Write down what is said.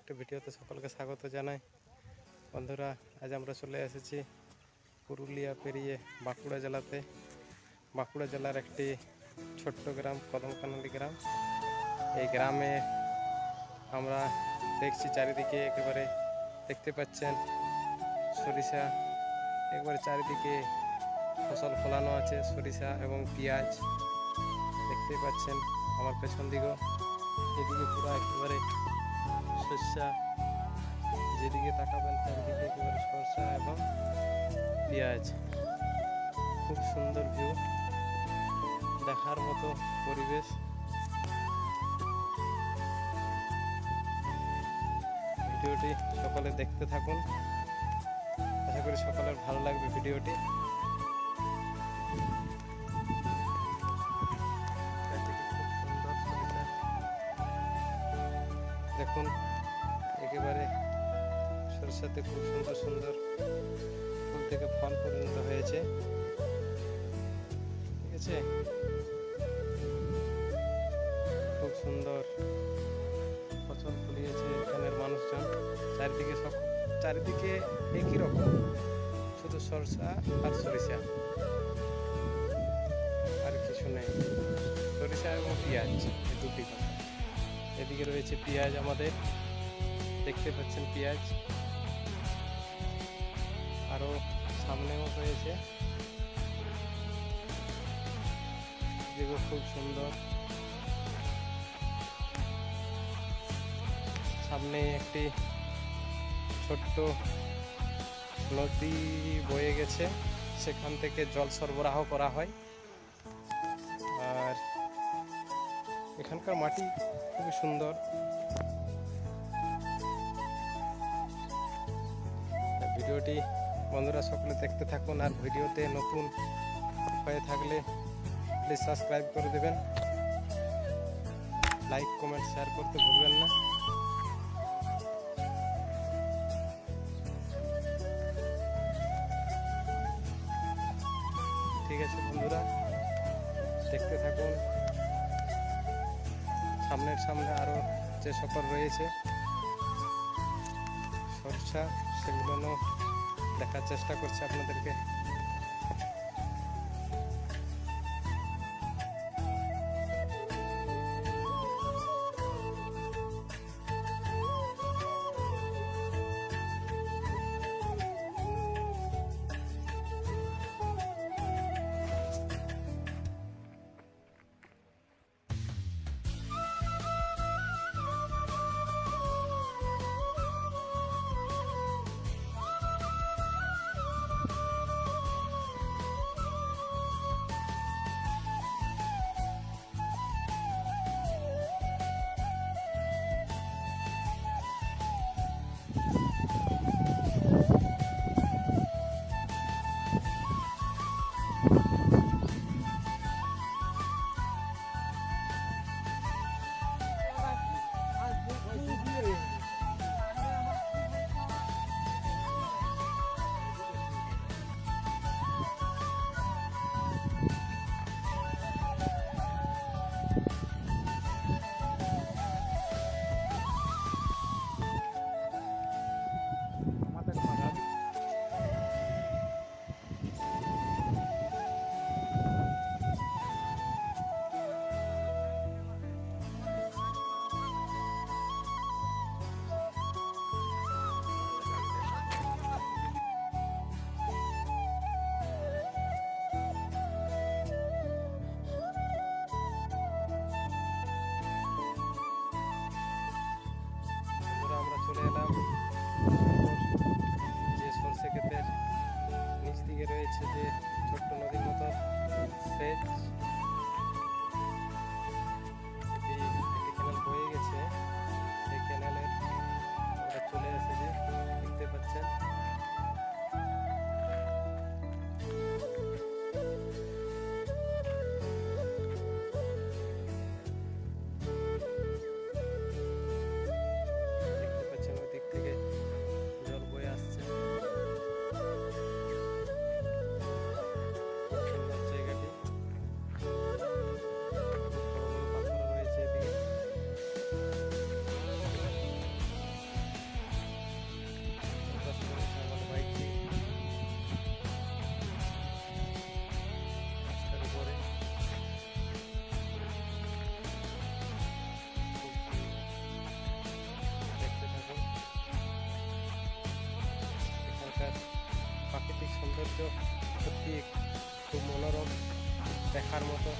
একটি ভিডিওতে সকলকে স্বাগত জানাই। বন্ধুরা, আজ আমরা চলে এসেছি পুরুলিয়া পেরিয়ে বাঁকুড়া জেলাতে। বাঁকুড়া জেলার একটি ছোট্ট গ্রাম কদমকানলি গ্রাম। এই গ্রামে আমরা দেখছি চারিদিকে একেবারে দেখতে পাচ্ছেন সরিষা, একবারে চারিদিকে ফসল ফলানো আছে, সরিষা এবং পেঁয়াজ দেখতে পাচ্ছেন। আমার পেছন দিকেও এদিকে পুরো একেবারে সরষা, যেদিকে তাকাবেন চারিদিকে একেবারে সরষা এবং পেঁয়াজ। খুব সুন্দর ভিউ, দেখার মতো পরিবেশ। ভিডিওটি সকলে দেখতে থাকুন, আশা করি সকলের ভালো লাগবে ভিডিওটি। দেখুন একেবারে সরষাতে খুব সুন্দর সুন্দর ফুল থেকে ফল পরিণত হয়েছে, ঠিক আছে। খুব সুন্দর ফসল ফলিয়েছে এখানের মানুষজন। চারিদিকে একই রকম, শুধু সরষা আর সরিষা, আর কিছু নেই। সরিষা এবং পেঁয়াজ, এই দুটি কথা। এদিকে রয়েছে পেঁয়াজ, আমাদের দেখতে পাচ্ছেন পেঁয়াজ, আরো সামনেও রয়েছে, যেগুলো খুব সুন্দর। সামনে একটি ছোট্ট নদী বয়ে গেছে, সেখান থেকে জল সরবরাহ করা হয়। আর এখানকার মাটি খুবই সুন্দর। ভিডিওটি বন্ধুরা সকলে দেখতে থাকুন, আর ভিডিওতে নতুন হয়ে থাকলে প্লিজ সাবস্ক্রাইব করে দেবেন, লাইক কমেন্ট শেয়ার করতে ভুলবেন না। ঠিক আছে বন্ধুরা, দেখতে থাকুন। সামনে আরো যে সকল রয়েছে সরষা, সেগুলো দেখার চেষ্টা করছি আপনাদেরকে। সৌন্দর্য সত্যি খুব মনোরম, দেখার মতো।